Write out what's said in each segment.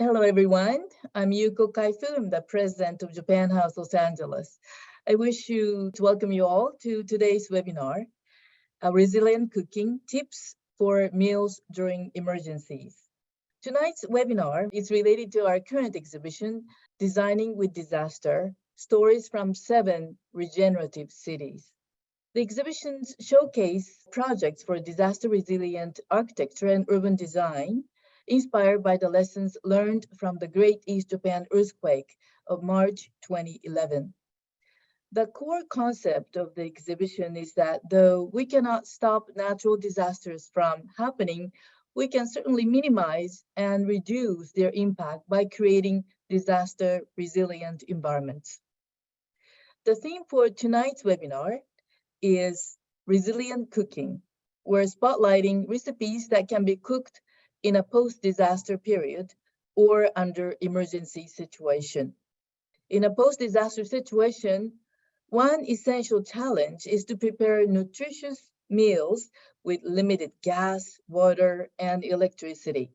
Hello, everyone. I'm Yuko Kaifu. I'm the president of Japan House Los Angeles. I wish to welcome you all to today's webinar, Resilient Cooking Tips for Meals During Emergencies. Tonight's webinar is related to our current exhibition, Designing with Disaster, Stories from 7 Regenerative Cities. The exhibitions showcase projects for disaster-resilient architecture and urban design, inspired by the lessons learned from the Great East Japan earthquake of March 2011. The core concept of the exhibition is that though we cannot stop natural disasters from happening, we can certainly minimize and reduce their impact by creating disaster-resilient environments. The theme for tonight's webinar is resilient cooking. We're spotlighting recipes that can be cooked in a post-disaster period or under emergency situation. In a post-disaster situation, one essential challenge is to prepare nutritious meals with limited gas, water, and electricity.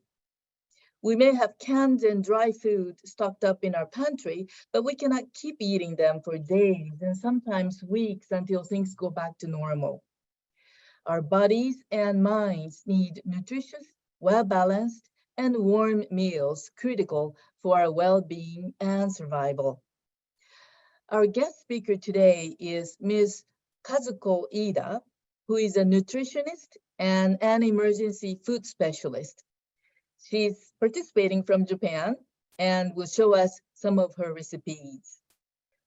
We may have canned and dry food stocked up in our pantry, but we cannot keep eating them for days and sometimes weeks until things go back to normal. Our bodies and minds need nutritious, well-balanced, and warm meals critical for our well-being and survival. Our guest speaker today is Ms. Kazuko Iida, who is a nutritionist and an emergency food specialist. She's participating from Japan and will show us some of her recipes.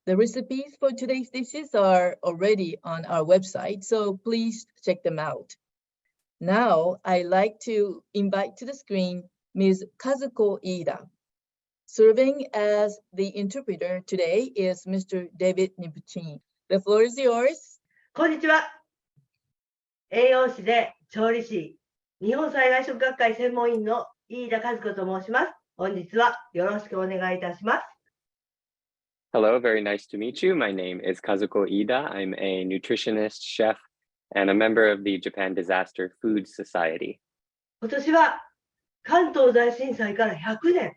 The recipes for today's dishes are already on our website, so please check them out. Now, I'd like to invite to the screen Ms. Kazuko Iida. Serving as the interpreter today is Mr. David Nipuchin. The floor is yours. こんにちは。栄養士で調理師、日本災害食学会専門員の飯田和子と申します。本日はよろしくお願いいたします。Hello, very nice to meet you. My name is Kazuko Iida. I'm a nutritionist, chef, and a member of the Japan Disaster Food Society. 今年は関東大震災から100年、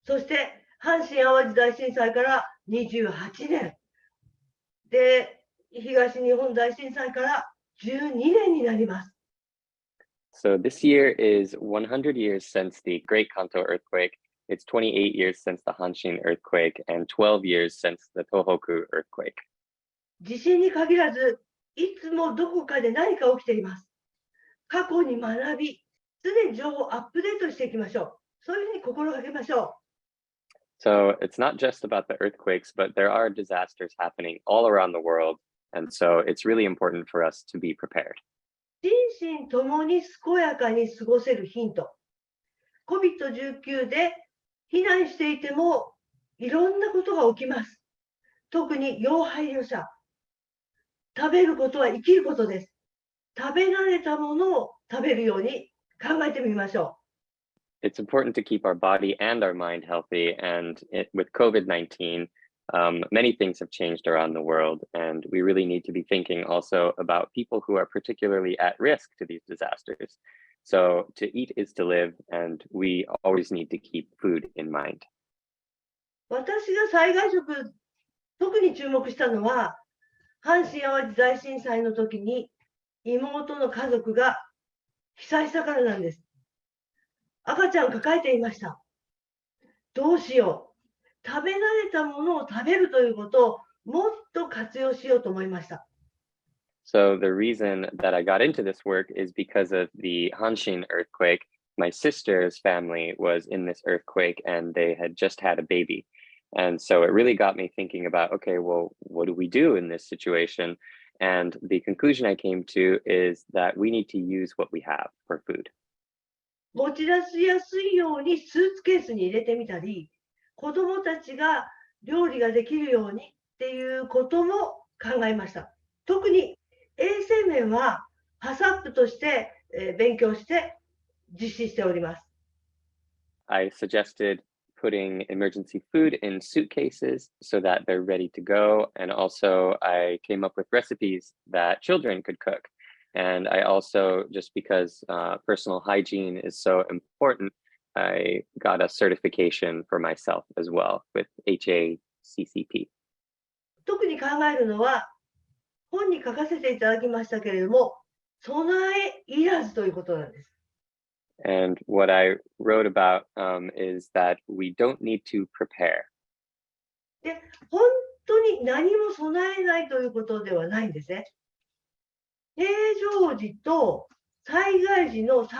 そして阪神・淡路大震災から28年、で、東日本大震災から12年になります。So this year is 100 years since the Great Kanto earthquake. It's 28 years since the Hanshin earthquake and 12 years since the Tohoku earthquake. 地震に限らず、いつもどこかで何か起きています。過去に学び、常に情報をアップデートしていきましょう。そういうふうに心がけましょう。So it's not just about the earthquakes, but there are disasters happening all around the world. And so it's really important for us to be prepared. 心身ともに健やかに過ごせるヒント。COVID-19 で避難していてもいろんなことが起きます。特に要配慮者。食べることは生きることです。食べられたものを食べるように考えてみましょう。It's important to keep our body and our mind healthy. And with COVID-19, many things have changed around the world, and we really need to be thinking also about people who are particularly at risk to these disasters. So to eat is to live, and we always need to keep food in mind. 私が災害食、特に注目したのは、阪神・淡路大震災の時に妹の家族が被災したからなんです。赤ちゃんを抱えていました。どうしよう。食べられたものを食べるということをもっと活用しようと思いました。So the reason that I got into this work is because of the Hanshin earthquake. My sister's family was in this earthquake and they had just had a baby. And so it really got me thinking about, okay, well, what do we do in this situation? And the conclusion I came to is that we need to use what we have for food. 持ち出しやすいようにスーツケースに入れてみたり、子どもたちが料理ができるようにっていうことも考えました。特に衛生面はハサップとして勉強して実施しております。I suggested putting emergency food in suitcases so that they're ready to go. And also I came up with recipes that children could cook. And I also, just because personal hygiene is so important, I got a certification for myself as well with HACCP. 特に考えるのは、本に書かせていただきましたけれども、備えいらずということなんです。And what I wrote about is that we don't need to prepare. で、本当に何も備えないということではないんですね。平常時と災害時の境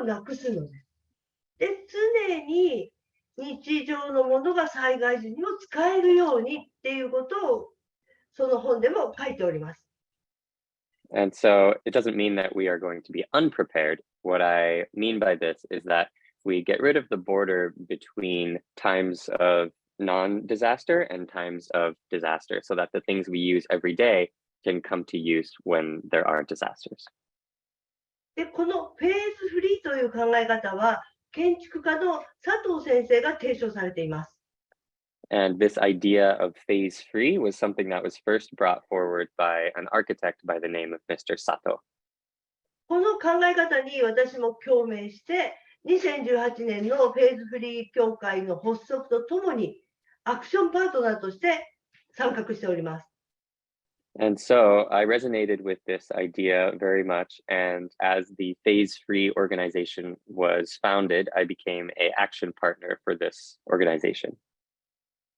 をなくすのです。で、常に日常のものが災害時にも使えるようにっていうことを、その本でも書いております。And so it doesn't mean that we are going to be unprepared. What I mean by this is that we get rid of the border between times of non-disaster and times of disaster so that the things we use every day can come to use when there are disasters. で、このフェーズフリーという考え方は、建築家の佐藤先生が提唱されています。And this idea of phase free was something that was first brought forward by an architect by the name of Mr. Sato. この考え方に私も共鳴して、2018年のフェーズフリー協会の発足とともに、アクションパートナーとして参画しております。And so I resonated with this idea very much. And as the phase free organization was founded, I became an action partner for this organization.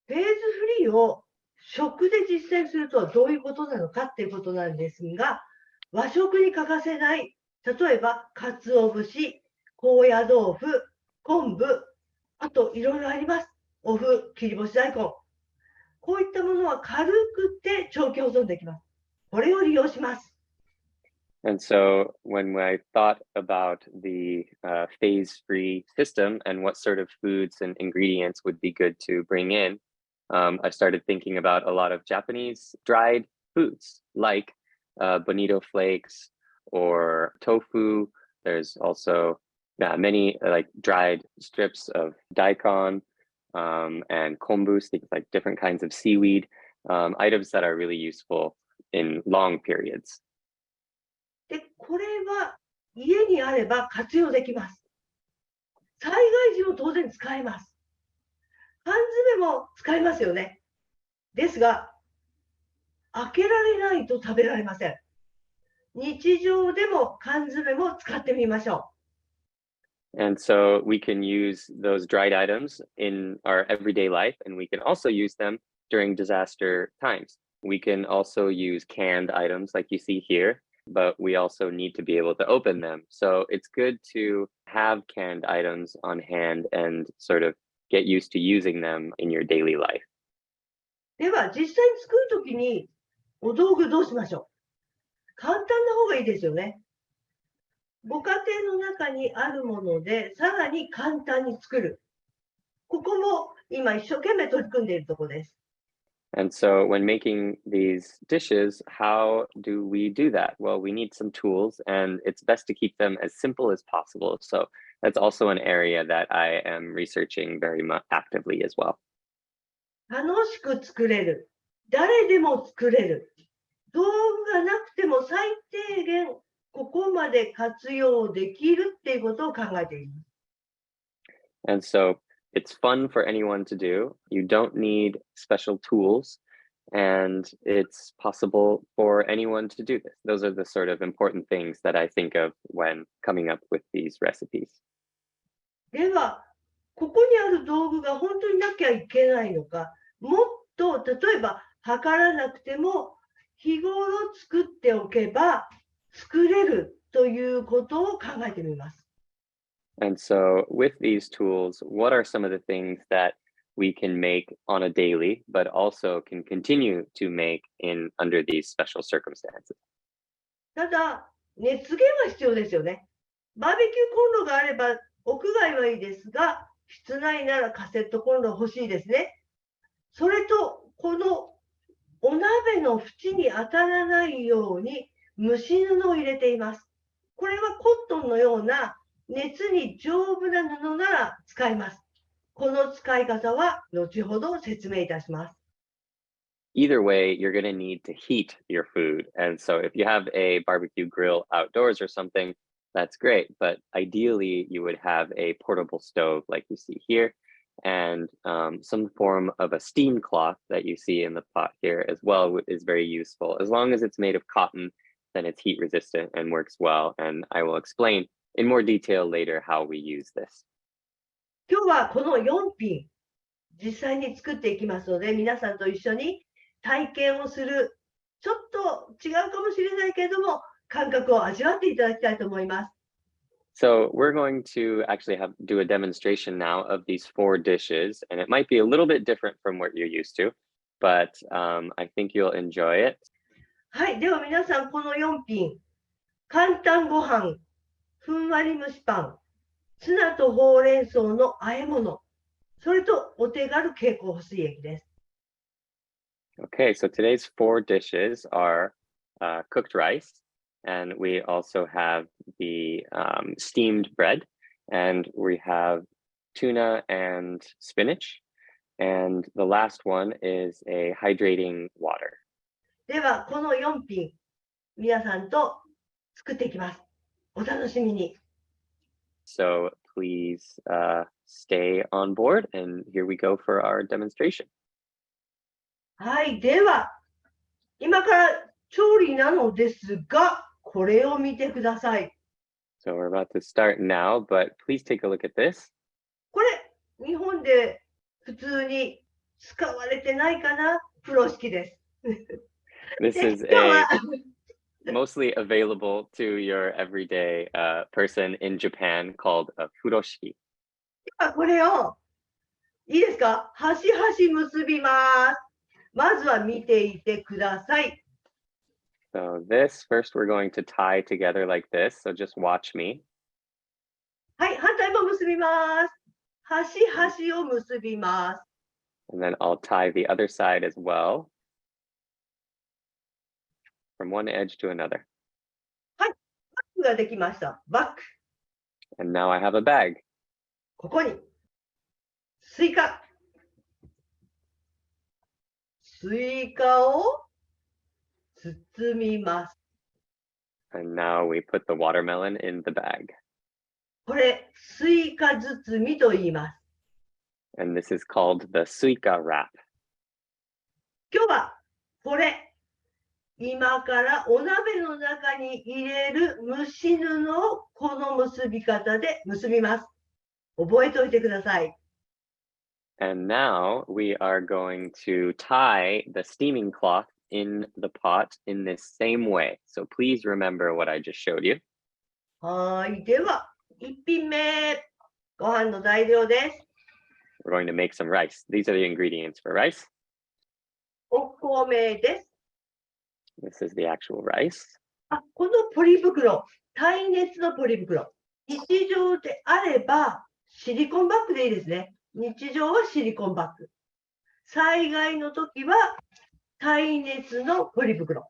フェーズフリーを食で実践するとはどういうことなのかっていうことなんですが、和食に欠かせない、例えば、鰹節、高野豆腐、昆布、あといろいろあります。お麩、切り干し大根。こういったものは軽くて長期保存できます。これを利用します。And so when I thought about the phase-free system and what sort of foods and ingredients would be good to bring in, I started thinking about a lot of Japanese dried foods like bonito flakes or tofu. There's also many like dried strips of daikon and kombu, things like different kinds of seaweed, items that are really useful in long periods. で、これは家にあれば活用できます。災害時も当然使えます。缶詰も使えますよね。ですが、開けられないと食べられません。日常でも缶詰も使ってみましょう。And so we can use those dried items in our everyday life, and we can also use them during disaster times. We can also use canned items like you see here, but we also need to be able to open them. So it's good to have canned items on hand and sort of get used to using them in your daily life. では、実際に作るときにお道具どうしましょう。簡単な方がいいですよね。ご家庭の中にあるもので、さらに簡単に作る。ここも今一生懸命取り組んでいるところです。And so when making these dishes, how do we do that? Well, we need some tools, and it's best to keep them as simple as possible. So that's also an area that I am researching very much actively as well. 楽しく作れる。誰でも作れる。道具がなくても最低限ここまで活用できるっていうことを考えています。And so it's fun for anyone to do. You don't need special tools, and it's possible for anyone to do this. Those are the sort of important things that I think of when coming up with these recipes. では、ここにある道具が本当になきゃいけないのか、もっと例えば測らなくても日頃作っておけば作れるということを考えてみます。And so with these tools, what are some of the things that we can make on a daily, but also can continue to make in under these special circumstances? ただ、熱源は必要ですよね。バーベキューコンロがあれば屋外はいいですが、室内ならカセットコンロ欲しいですね。それと、このお鍋の縁に当たらないように蒸し布を入れています。これはコットンのような熱に丈夫な布なら使います。この使い方は後ほど説明いたします。Either way, you're going to need to heat your food. And so if you have a barbecue grill outdoors or something, that's great. But ideally, you would have a portable stove like you see here, and some form of a steam cloth that you see in the pot here as well is very useful. As long as it's made of cotton, then it's heat resistant and works well. And I will explain in more detail later how we use this. 今日はこの4品、実際に作っていきますので、皆さんと一緒に体験をする、ちょっと違うかもしれないけれども、感覚を味わっていただきたいと思います。So we're going to actually do a demonstration now of these 4 dishes, and it might be a little bit different from what you're used to, but I think you'll enjoy it. はい、では皆さん、この4品、簡単ご飯、ふんわり蒸しパン、ツナとほうれん草の和え物、それとお手軽経口補水液です。Okay, so today's 4 dishes are cooked rice, and we also have the steamed bread, and we have tuna and spinach, and the last one is a hydrating water. では、この4品、皆さんと作っていきます。お楽しみに。So please stay on board, and here we go for our demonstration. はい、では、今から調理なのですが、これを見てください。So we're about to start now, but please take a look at this. これ、日本で普通に使われてないかな、風呂敷です。This で is 今日は mostly available to your everyday person in Japan called a furoshiki. これを、いいですか、端々結びます。まずは見ていてください。So this, first we're going to tie together like this, so just watch me. はい、反対も結びます。端々を結びます。And then I'll tie the other side as well, from one edge to another. バッグができました。バッグ。And now I have a bag. ここに、スイカ。スイカを包みます。And now we put the watermelon in the bag. これ、スイカ包みと言います。And this is called the suika wrap. 今日は、これ、今からお鍋の中に入れる蒸し布をこの結び方で結びます。覚えておいてください。And now we are going to tie the steaming cloth in the pot in this same way. So please remember what I just showed you. はい。では、1品目、ご飯の材料です。We're going to make some rice. These are the ingredients for rice. お米です。This is the actual rice. このポリ袋、耐熱のポリ袋。日常であれば、シリコンバッグでいいですね。日常はシリコンバッグ。災害の時は耐熱のポリ袋。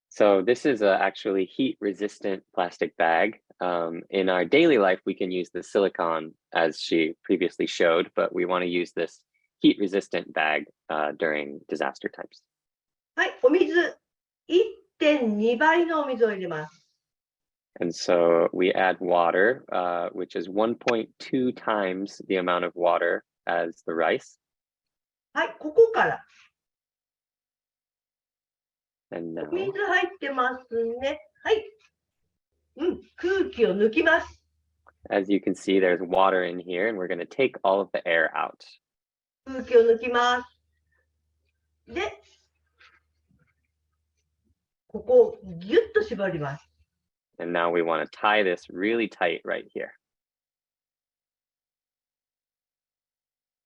So this is a actually heat-resistant plastic bag. In our daily life, we can use the silicone, as she previously showed, but we want to use this heat-resistant bag during disaster times. はい、お水 1.2 倍のお水を入れます。And so we add water, which is 1.2 times the amount of water as the rice. はい、ここから。And お now, 水入ってますね。はい。空気を抜きます。as you can see, there's water in here, and we're going to take all of the air out. 空気を抜きます。で、ここをギュッと絞ります。And now we want to tie this really tight right here.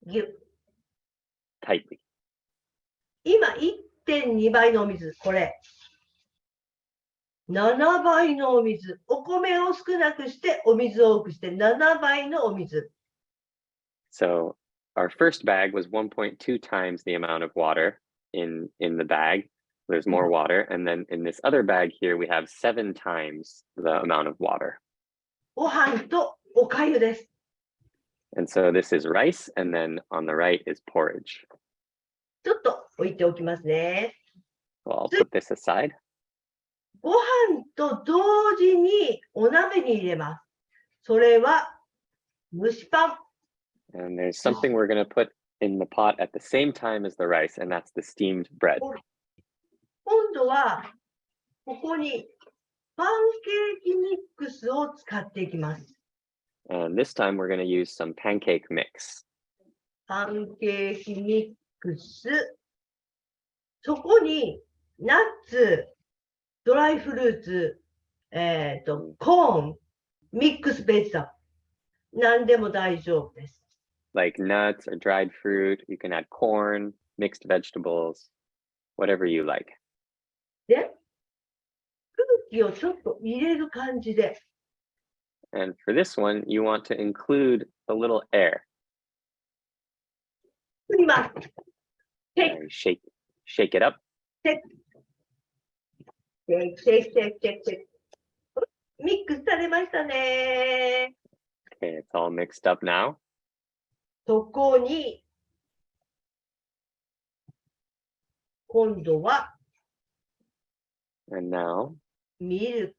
ギュッ。 Tightly. 今 1.2 倍のお水、これ。7倍のお水。お米を少なくして、お水を多くして、7倍のお水。So our first bag was 1.2 times the amount of water in the bag. There's more water. And then in this other bag here, we have 7 times the amount of water. ご飯とおかゆです。 And so this is rice, and then on the right is porridge. ちょっと置いておきますね。 Well, I'll put this aside. ご飯と同時にお鍋に入れます。それは蒸しパン。And there's something we're going to put in the pot at the same time as the rice, and that's the steamed bread. 今度はここにパンケーキミックスを使っていきます。And this time we're going to use some pancake mix. パンケーキミックス。そこにナッツ、ドライフルーツ、コーン、ミックスベジタブル。何でも大丈夫です。Like nuts or dried fruit. You can add corn, mixed vegetables, whatever you like. で、空気をちょっと入れる感じで。And for this one, you want to include a little air. 振ります。And shake it up. シェイクシェイクシェイクシェイクシェイク。ミックスされましたね。Okay, it's all mixed up now. そこに、今度は And now ミルク。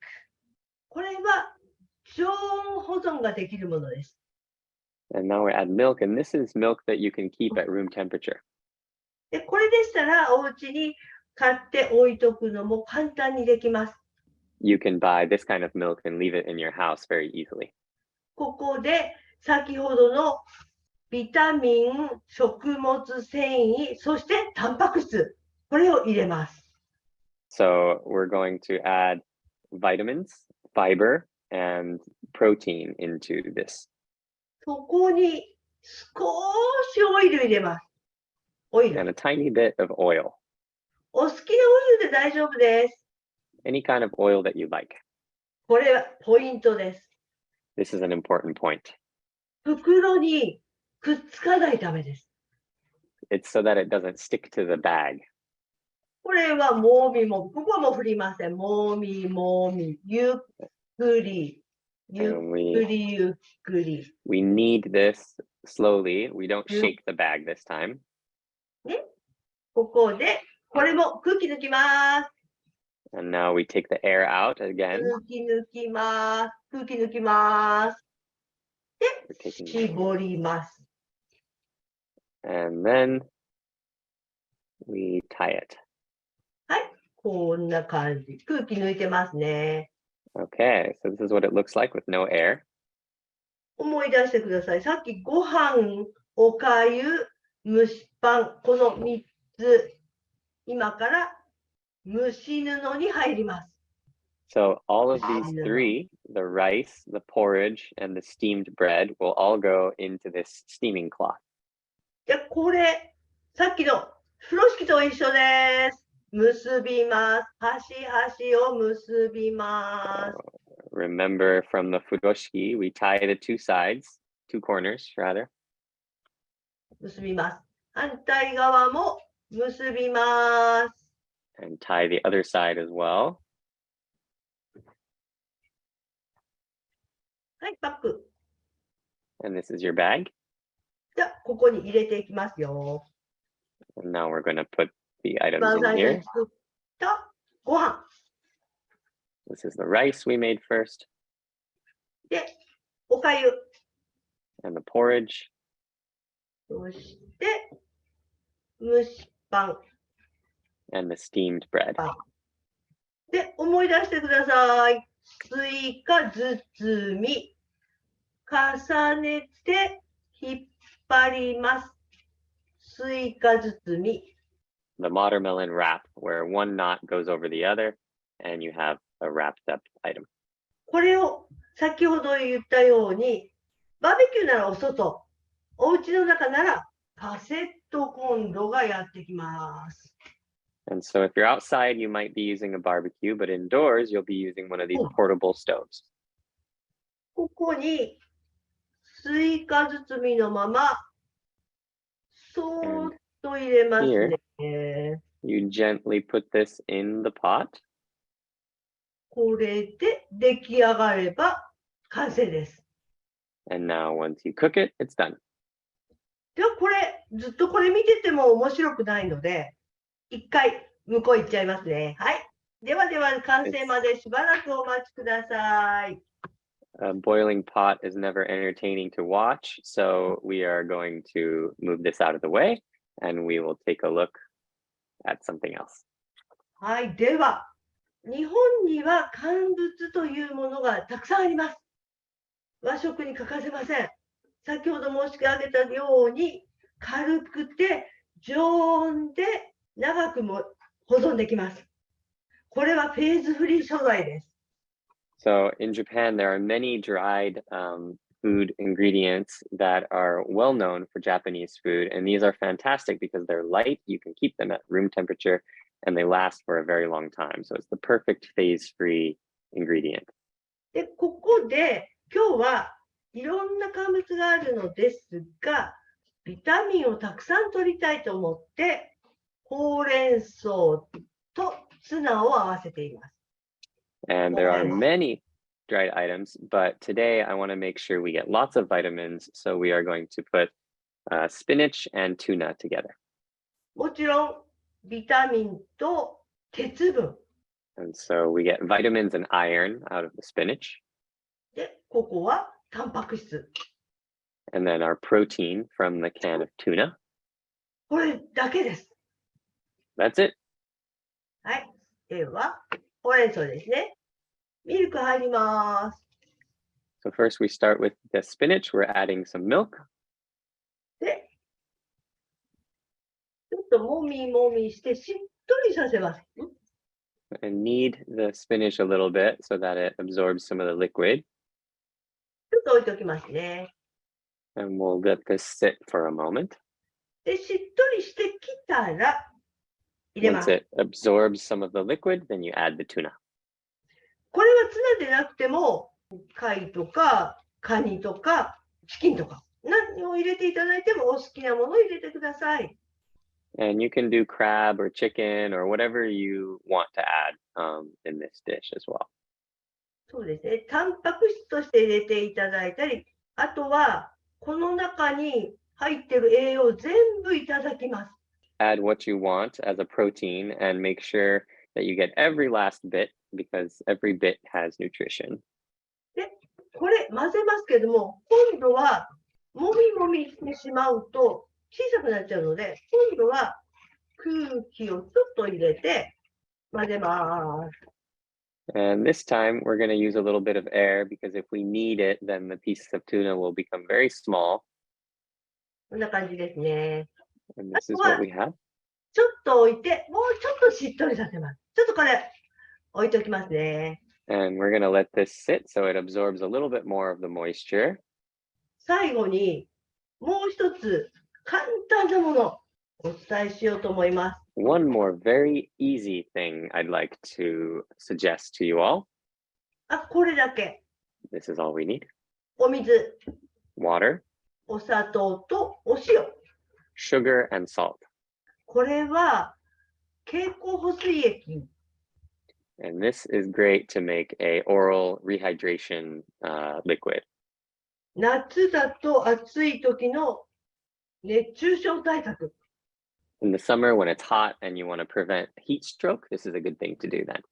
これは常温保存ができるものです。And now we add milk, and this is milk that you can keep at room temperature. で、これでしたらお家に買って置いとくのも簡単にできます。You can buy this kind of milk and leave it in your house very easily. ここで先ほどのビタミン、食物繊維、そしてタンパク質、これを入れます。So we're going to add vitamins, fiber, and protein into this. そこに少しオイル入れます。オイル。 And a tiny bit of oil. お好きなオイルで大丈夫です。Any kind of oil that you like. これはポイントです。This is an important point. 袋にくっつかないためです。It's so that it doesn't stick to the bag. これはもみもみ。ここはもう振りません。もみもみ。ゆっくり。ゆっ And くりゆっくり。 we knead this slowly. We don't shake the bag this time. ね。ここで、これも空気抜きます。And now we take the air out again. 空気抜きます。空気抜きます。で、絞ります。And then we tie it. はい。こんな感じ。空気抜いてますね。Okay, so this is what it looks like with no air. 思い出してください。さっきご飯、おかゆ、蒸しパン、この3つ、今から蒸し布に入ります。So all of these three, the rice, the porridge, and the steamed bread will all go into this steaming cloth. じゃあこれ、さっきの風呂敷と一緒です。結びます。端々を結びます。Remember from the furoshiki, we tie the two sides, two corners rather. 結びます。反対側も結びます。And tie the other side as well. はい、パック。 And this is your bag. じゃあ、ここに入れていきますよ。 And now we're going to put the items 一番 in 最初 here. に作ったご飯。 This is the rice we made first, で、おかゆ。 and the porridge, そして、蒸しパン。 and the steamed bread. で、思い出してください。スイカ包み。重ねて引っ張ります。スイカ包み。 The watermelon wrap, where one knot goes over the other, and you have a wrapped up item. これを先ほど言ったように、バーベキューならお外、お家の中ならカセットコンロがやってきます。 And so if you're outside, you might be using a barbecue, but indoors, you'll be using one of these portable stoves. ここにスイカ包みのまま、そーっと入れますね。 You gently put this in the pot. これで出来上がれば完成です。 And now once you cook it, it's done. ではこれ、ずっとこれ見てても面白くないので、一回向こう行っちゃいますね。はい。ではでは、完成までしばらくお待ちください。A boiling pot is never entertaining to watch, so we are going to move this out of the way and we will take a look at something else. はい、では、日本には乾物というものがたくさんあります。和食に欠かせません。先ほど申し上げたように、軽くて常温で長くも保存できます。これはフェーズフリー素材です。So in Japan, there are many dried food ingredients that are well known for Japanese food, and these are fantastic because they're light, you can keep them at room temperature, and they last for a very long time. So it's the perfect phase-free ingredient. で、ここで今日はいろんな乾物があるのですが、ビタミンをたくさん取りたいと思って、ほうれん草とツナを合わせています。And there are many dried items, but today I want to make sure we get lots of vitamins. So we are going to put spinach and tuna together. もちろん、ビタミンと鉄分。And so we get vitamins and iron out of the spinach. で、ここはタンパク質。And then our protein from the can of tuna. これだけです。That's it. はい。では、ほうれん草ですね。ミルク入ります。So first we start with the spinach. We're adding some milk. で、ちょっともみもみしてしっとりさせます。And knead the spinach a little bit so that it absorbs some of the liquid. ちょっと置いておきますね。And we'll let this sit for a moment. で、しっとりしてきたら入れま Once す。 it absorbs some of the liquid, then you add the tuna. これはツナでなくても、貝とかカニとかチキンとか何を入れていただいてもお好きなものを入れてください。And you can do crab or chicken or whatever you want to add in this dish as well. そうですね。タンパク質として入れていただいたり、あとはこの中に入っている栄養全部いただきます。Add what you want as a protein and make sure that you get every last bit because every bit has nutrition. で、これ混ぜますけども、今度はもみもみしてしまうと小さくなっちゃうので、今度は空気をちょっと入れて混ぜます。And this time we're going to use a little bit of air because if we knead it, then the pieces of tuna will become very small. こんな感じですね。And this is what we have. ちょっと置いて、もうちょっとしっとりさせます。ちょっとこれ置いておきますね。And we're going to let this sit so it absorbs a little bit more of the moisture. 最後にもう一つ簡単なものをお伝えしようと思います。One more very easy thing I'd like to suggest to you all. これだけ。This is all we need. お水、 Water, お砂糖とお塩。 sugar, and salt. これは経口補水液。And this is great to make a oral rehydration liquid. 夏だと暑い時の熱中症対策。In the summer when it's hot and you want to prevent heat stroke, this is a good thing to do then.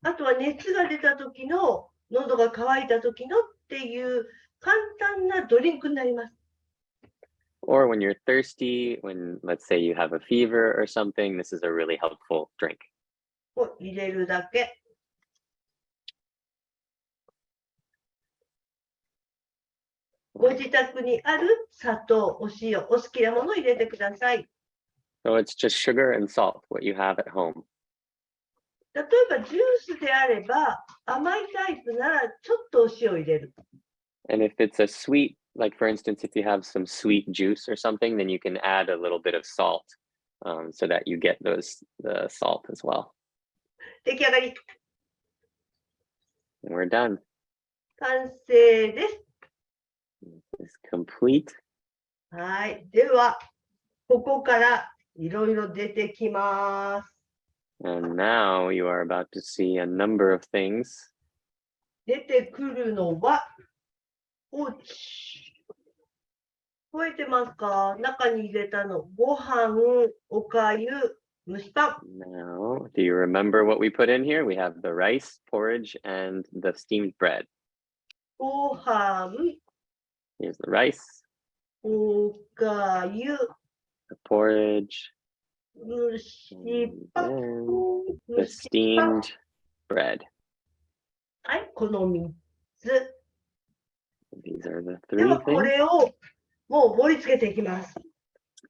あとは熱が出た時の、喉が渇いた時のっていう簡単なドリンクになります。Or when you're thirsty, when let's say you have a fever or something, this is a really helpful drink. を入れるだけ。ご自宅にある砂糖、お塩、お好きなものを入れてください。 So it's just sugar and salt, what you have at home. 例えばジュースであれば甘いタイプならちょっとお塩を入れる。 And if it's a sweet, like for instance, if you have some sweet juice or something, then you can add a little bit of salt so that you get the salt as well. 出来上がり。 And we're done. 完成です。 It's complete. はい。では、ここからいろいろ出てきます。 And now you are about to see a number of things. 出てくるのは、覚えてますか？中に入れたの。ご飯、おかゆ、蒸しパン。 Now, do you remember what we put in here? We have the rice, porridge, and the steamed bread. ご飯、 Here's the rice, おかゆ、 the porridge, 蒸し and パン、 then 蒸 the しパン。 steamed bread. はい、この3つ。 These are the で three は、こ things. れをもう盛り付けていきます。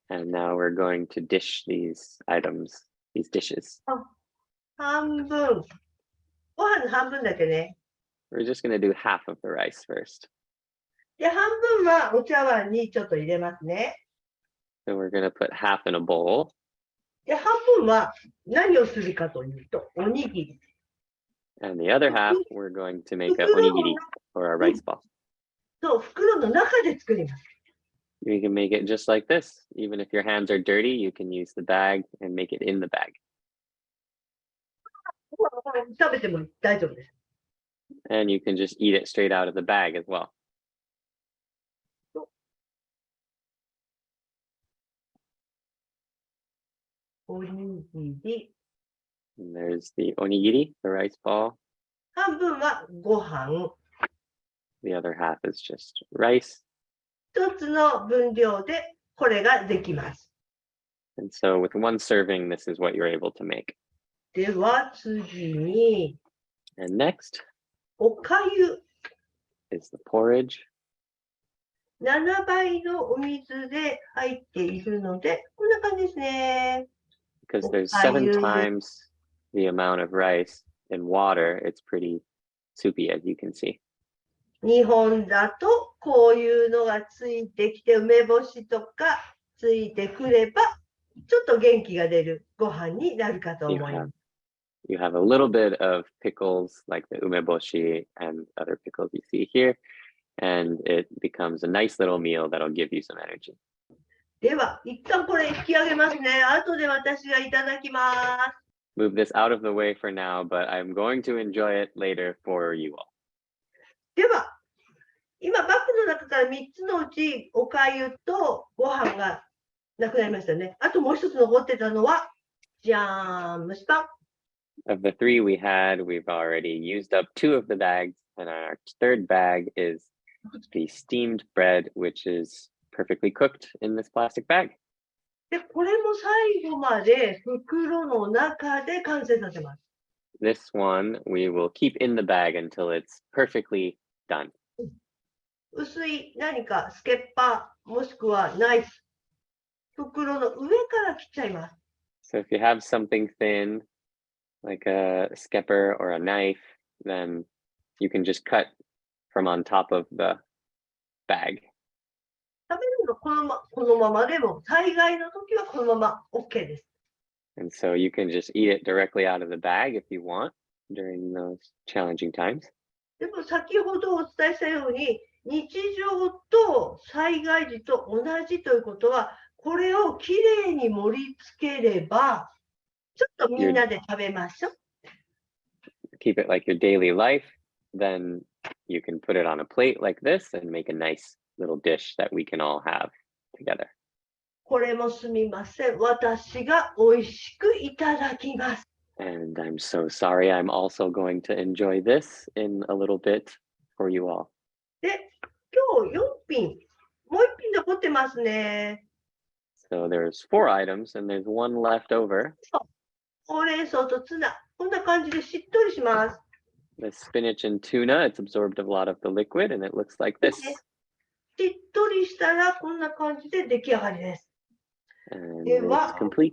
And now we're going to dish these items, these dishes. 半分。ご飯の半分だけね。 We're just going to do half of the rice first. で、半分はお茶碗にちょっと入れますね。 So we're going to put half in a bowl. で、半分は何をするかというと、おにぎり。 And the other half, we're going to make a onigiri or a rice ball. そう、袋の中で作ります。 You can make it just like this. Even if your hands are dirty, you can use the bag and make it in the bag. 食べても大丈夫です。 And you can just eat it straight out of the bag as well. おにぎり。 And there's the onigiri, the rice ball. 半分はご飯。 The other half is just rice. 一つの分量でこれができます。 And so with one serving, this is what you're able to make. では次に、 And next おかゆ。 is the porridge. 7倍のお水で入っているので、こんな感じですね。 Because there's 7 Okayu. times the amount of rice in water, it's pretty soupy, as you can see. 日本だとこういうのがついてきて、梅干しとかついてくれば、ちょっと元気が出るご飯になるかと You 思いま have す。 you have a little bit of pickles like the umeboshi and other pickles you see here, and it becomes a nice little meal that'll give you some energy. では、一旦これ引き上げますね。後で私がいただきます。 Move this out of the way for now, but I'm going to enjoy it later for you all. では、今バッグの中から3つのうちおかゆとご飯がなくなりましたね。あともう一つ残ってたのは、じゃーん、蒸しパン。 Of the 3 we had, we've already used up 2 of the bags, and our third bag is the steamed bread, which is perfectly cooked in this plastic bag. で、これも最後まで袋の中で完成させます。 This one we will keep in the bag until it's perfectly done. 薄い何かスケッパーもしくはナイフ、袋の上から切っちゃいます。 So if you have something thin, like a skepper or a knife, then you can just cut from on top of the bag. 食べるのこのままでも、災害の時はこのまま OK です。 And so you can just eat it directly out of the bag if you want during those challenging times. でも先ほどお伝えしたように、日常と災害時と同じということは、これをきれいに盛り付ければ、ちょっとみんなで食べましょう。 Keep it like your daily life, then you can put it on a plate like this and make a nice little dish that we can all have together. これもすみません。私が美味しくいただきます。 And I'm so sorry, I'm also going to enjoy this in a little bit for you all. で、今日4品、もう1品残ってますね。 So there's 4 items and there's 1 left over. ほうれん草とツナ、こんな感じでしっとりします。 The spinach and tuna, it's absorbed a lot of the liquid and it looks like this. しっとりしたらこんな感じで出来上がりです。 And Yeah, it's wow. complete.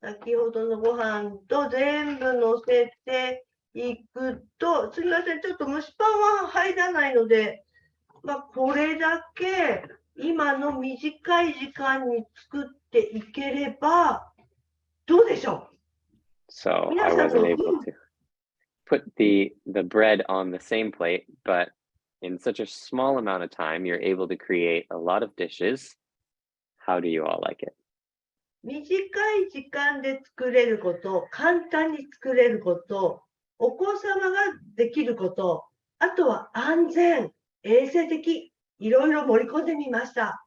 先ほどのご飯と全部乗せていくと、すみません、ちょっと蒸しパンは入らないので、これだけ今の短い時間に作っていければ、どうでしょう？ So I wasn't able to put the bread on the same plate, but in such a small amount of time, you're able to create a lot of dishes. How do you all like it? 短い時間で作れること、簡単に作れること、お子様ができること、あとは安全、衛生的、いろいろ盛り込んでみました。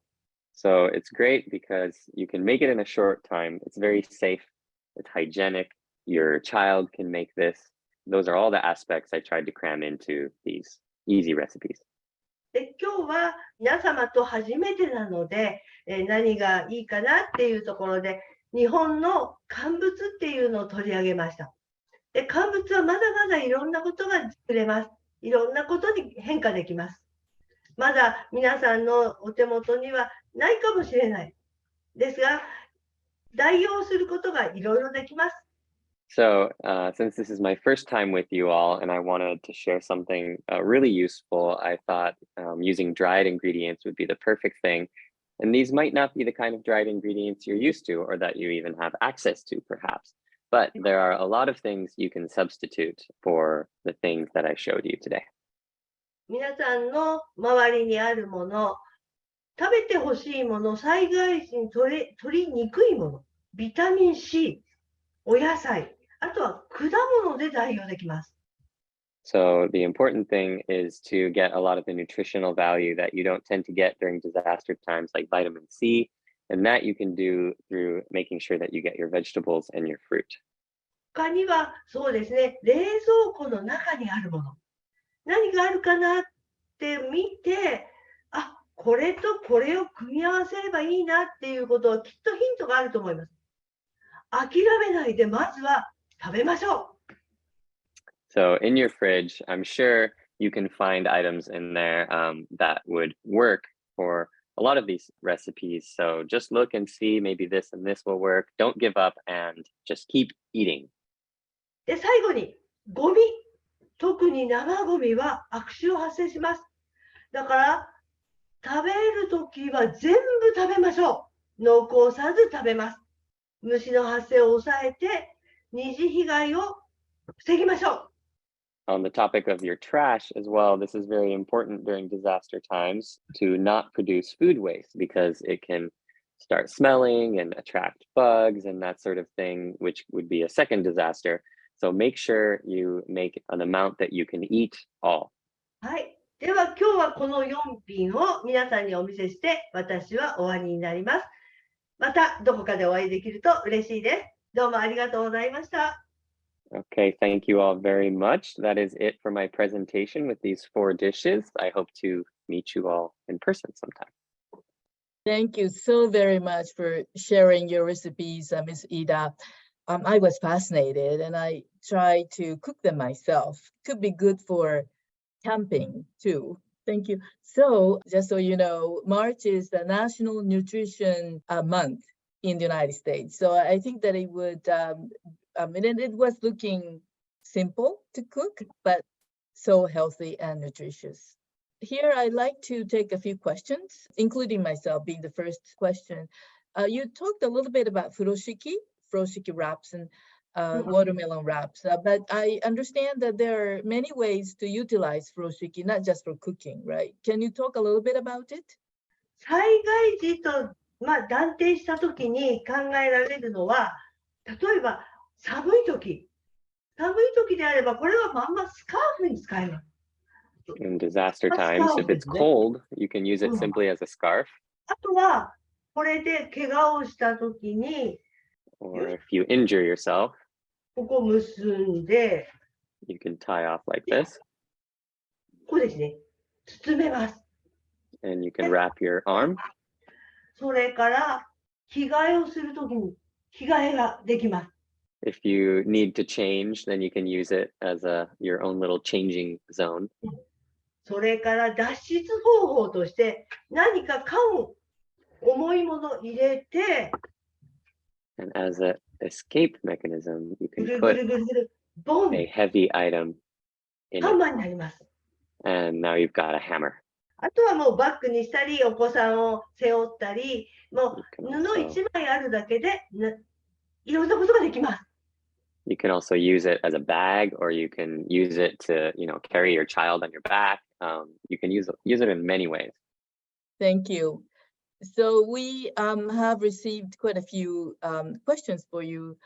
So it's great because you can make it in a short time. It's very safe it's hygienic, your child can make this. Those are all the aspects I tried to cram into these easy recipes. で、今日は皆様と初めてなので、何がいいかなっていうところで、日本の乾物っていうのを取り上げました。で、乾物はまだまだいろんなことが作れます。いろんなことに変化できます。まだ皆さんのお手元にはないかもしれない。ですが、代用することがいろいろできます。So, since this is my first time with you all, and I wanted to share something really useful, I thought using dried ingredients would be the perfect thing. And these might not be the kind of dried ingredients you're used to or that you even have access to, perhaps. But there are a lot of things you can substitute for the things that I showed you today. 皆さんの周りにあるもの、食べてほしいもの、災害時に取りにくいもの、ビタミン C、お野菜、あとは果物で代用できます。So the important thing is to get a lot of the nutritional value that you don't tend to get during disaster times, like vitamin C, and that you can do through making sure that you get your vegetables and your fruit. 他にはそうですね、冷蔵庫の中にあるもの、何があるかなって見て、あ、これとこれを組み合わせればいいなっていうことはきっとヒントがあると思います。諦めないでまずは食べましょう。So in your fridge, I'm sure you can find items in there that would work for a lot of these recipes. So just look and see, maybe this and this will work. Don't give up and just keep eating. で、最後にゴミ、特に生ゴミは悪臭発生します。だから食べるときは全部食べましょう。残さず食べます。虫の発生を抑えて二次被害を防ぎましょう。On the topic of your trash as well, this is very important during disaster times to not produce food waste because it can start smelling and attract bugs and that sort of thing, which would be a second disaster. So make sure you make an amount that you can eat all. はい。では今日はこの4品を皆さんにお見せして私は終わりになります。またどこかでお会いできると嬉しいです。どうもありがとうございました。Okay, thank you all very much. That is it for my presentation with these 4 dishes. I hope to meet you all in person sometime. Thank you so very much for sharing your recipes, Ms. Iida. I was fascinated and I tried to cook them myself. Could be good for camping too. Thank you. So just so you know, March is the National Nutrition Month in the United States. So I think that it would, it was looking simple to cook, but so healthy and nutritious. Here, I'd like to take a few questions, including myself being the first question. You talked a little bit about furoshiki wraps and watermelon wraps, but I understand that there are many ways to utilize furoshiki, not just for cooking, right? Can you talk a little bit about it? 災害時と、断定したときに考えられるのは、例えば寒いときであれば、これはまんまスカーフに使えます。In disaster times, if it's cold, you can use it simply as a scarf. あとは、これで怪我をしたときに、Or if you injure yourself, ここ結んで、you can tie off like this. こうですね、包めます。And you can wrap your arm. それから着替えをするときに着替えができます。If you need to change, then you can use it as your own little changing zone. それから脱出方法として何か缶を重いもの入れて、And as an escape mechanism, you ぐ can るぐ put るぐるぐる、ボン、 a heavy item in ハン it. マーになります。And now you've got a hammer. あとはもうバッグにしたり、お子さんを背負ったり、もう You can 布 also- 1枚あるだけでいろんなことができます。You can also use it as a bag, or you can use it to, carry your child on your back. You can use it in many ways. Thank you. So we have received quite a few questions for you.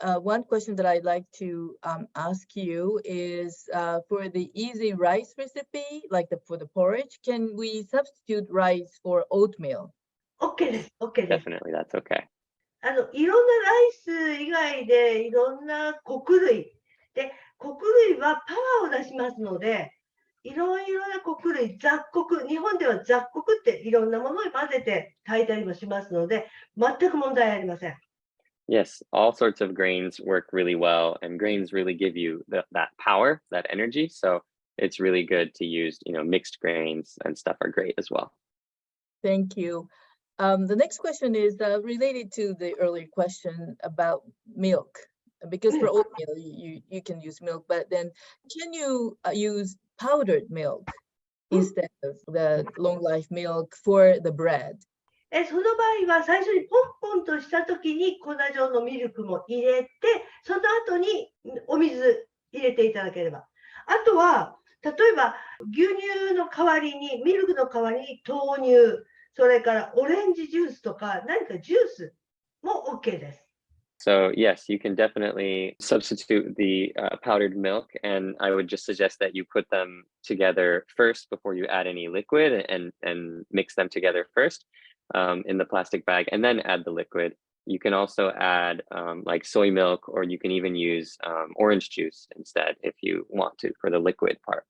One question that I'd like to ask you is for the easy rice recipe, like for the porridge, can we substitute rice for oatmeal? OK です。OK です。Definitely, that's okay. いろんなライス以外でいろんな穀類。で、穀類はパワーを出しますので、いろいろな穀類、雑穀、日本では雑穀っていろんなものに混ぜて炊いたりもしますので、全く問題ありません。Yes, all sorts of grains work really well, and grains really give you that power, that energy. So it's really good to use, mixed grains and stuff are great as well. Thank you. The next question is related to the earlier question about milk, because for oatmeal you can use milk, but then can you use powdered milk instead of the long life milk for the bread? その場合は最初にポンポンとした時に粉状のミルクも入れて、その後にお水入れていただければ。あとは、例えば牛乳の代わりに、ミルクの代わりに豆乳、それからオレンジジュースとか何かジュースも OK です。So yes, you can definitely substitute the powdered milk, and I would just suggest that you put them together first before you add any liquid, and mix them together first in the plastic bag, and then add the liquid. You can also add like soy milk, or you can even use orange juice instead if you want to for the liquid part.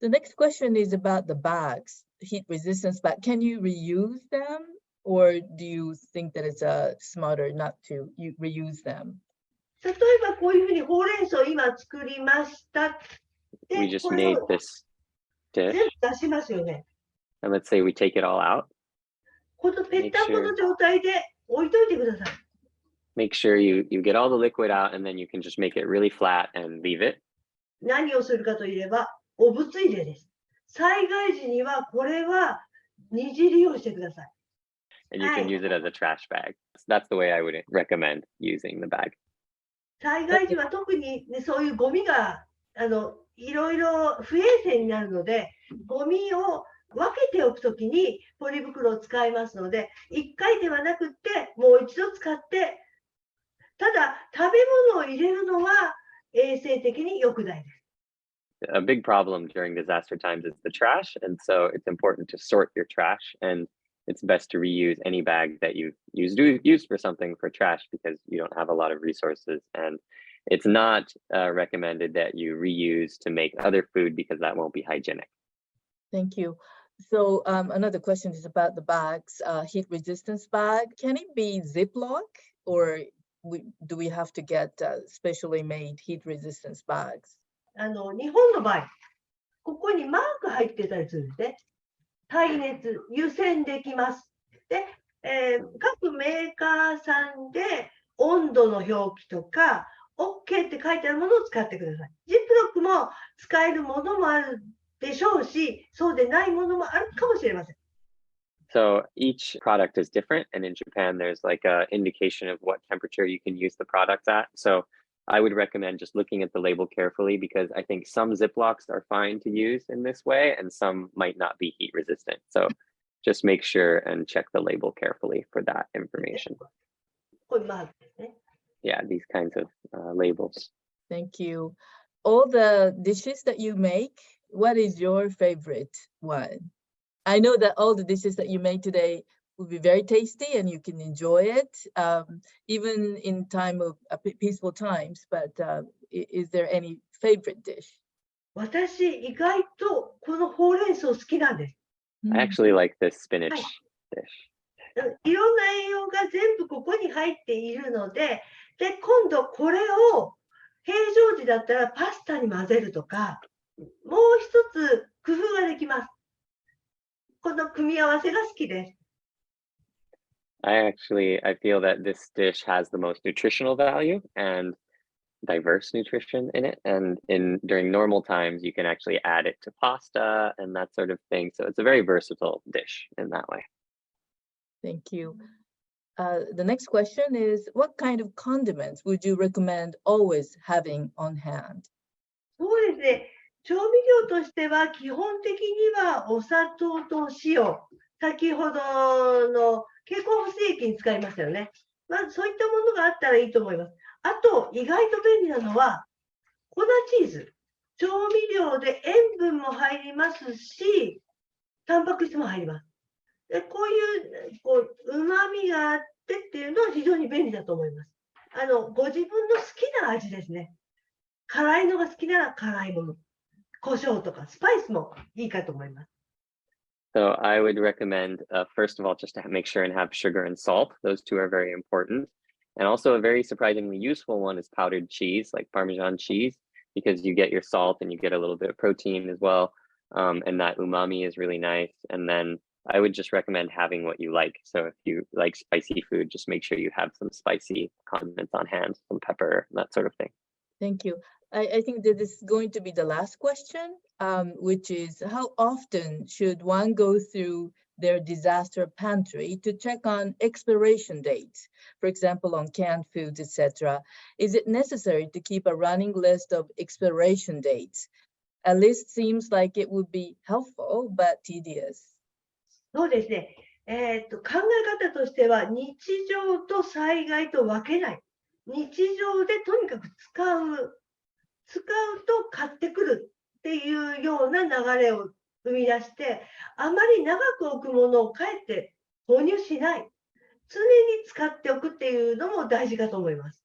The next question is about the bags, heat resistance bag. Can you reuse them? Or do you think that it's smarter not to reuse them? 例えばこういうふうにほうれん草を今作りました。 We で、 just これ made を this 全 dish, 部出しますよね。 and let's say we take it all out. このぺったんこの状態で置いといてください。 Make sure you get all the liquid out, and then you can just make it really flat and leave it. 何をするかといえば、お物入れです。災害時にはこれは二次利用してください。 And you can use it as a trash bag. That's the way I would recommend using the bag. 災害時は特に、ね、そういうゴミがいろいろ不衛生になるので、ゴミを分けておくときにポリ袋を使いますので、1回ではなくってもう一度使って、ただ食べ物を入れるのは衛生的に良くないです。A big problem during disaster times is the trash, and so it's important to sort your trash, and it's best to reuse any bag that you've used for something for trash, because you don't have a lot of resources, and it's not recommended that you reuse to make other food, because that won't be hygienic. Thank you. So another question is about the bags, heat resistance bag. Can it be Ziploc, or do we have to get specially made heat resistance bags? 日本の場合、ここにマーク入ってたりするんですね。耐熱、湯煎できます。で、各メーカーさんで温度の表記とか OK って書いてあるものを使ってください。ジップロックも使えるものもあるでしょうし、そうでないものもあるかもしれません。So each product is different, and in Japan there's like a indication of what temperature you can use the products at. So I would recommend just looking at the label carefully, because I think some Ziplocs are fine to use in this way, and some might not be heat resistant. So just make sure and check the label carefully for that information. こういうマークですね。Yeah, these kinds of labels. Thank you. All the dishes that you make, what is your favorite one? I know that all the dishes that you made today will be very tasty and you can enjoy it, even in time of peaceful times, but is there any favorite dish? 私、意外とこのほうれん草好きなんです。 I actually like this spinach Hi. dish. いろんな栄養が全部ここに入っているので、で、今度これを平常時だったらパスタに混ぜるとか、もう一つ工夫ができます。この組み合わせが好きです。I feel that this dish has the most nutritional value and diverse nutrition in it. And during normal times, you can actually add it to pasta and that sort of thing. So it's a very versatile dish in that way. Thank you. The next question is, what kind of condiments would you recommend always having on hand? そうですね。調味料としては基本的にはお砂糖と塩、先ほどの経口補水液に使いましたよね。まずそういったものがあったらいいと思います。あと、意外と便利なのは粉チーズ。調味料で塩分も入りますし、タンパク質も入ります。でこういう旨味があっってっていうのは非常に便利だと思います。ご自分の好きな味ですね。辛いのが好きなら辛いもの。胡椒とかスパイスもいいかと思います。So I would recommend, first of all, just to make sure and have sugar and salt. Those two are very important. And also a very surprisingly useful one is powdered cheese, like Parmesan cheese, because you get your salt and you get a little bit of protein as well. And that umami is really nice. And then I would just recommend having what you like. So if you like spicy food, just make sure you have some spicy condiments on hand, some pepper, that sort of thing. Thank you. I think that this is going to be the last question, which is how often should one go through their disaster pantry to check on expiration dates, for example, on canned foods, etc. Is it necessary to keep a running list of expiration dates? A list seems like it would be helpful, but tedious. そうですね。考え方としては、日常と災害と分けない。日常でとにかく使うと買ってくるっていうような流れを生み出して、あまり長く置くものをかえって購入しない。常に使っておくっていうのも大事かと思います。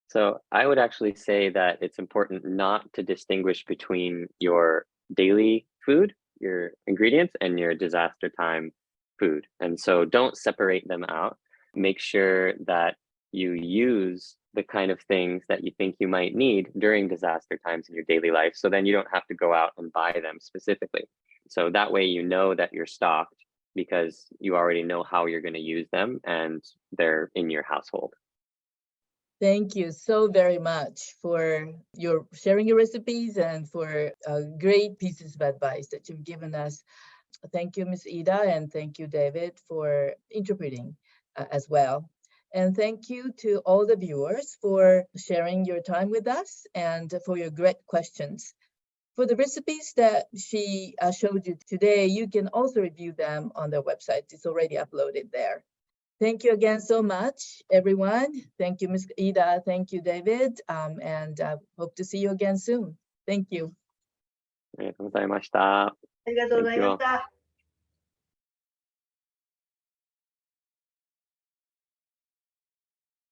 So I would actually say that it's important not to distinguish between your daily food, your ingredients, and your disaster time food. And so don't separate them out. Make sure that you use the kind of things that you think you might need during disaster times in your daily life. So then you don't have to go out and buy them specifically. So that way you know that you're stocked because you already know how you're going to use them and they're in your household. Thank you so very much for your sharing your recipes and for great pieces of advice that you've given us. Thank you, Ms. Iida, and thank you, David, for interpreting as well. And thank you to all the viewers for sharing your time with us and for your great questions. For the recipes that she showed you today, you can also review them on their website. It's already uploaded there. Thank you again so much, everyone. Thank you, Ms. Iida. Thank you, David. And hope to see you again soon. Thank you. ありがとうございました。ありがとうございました。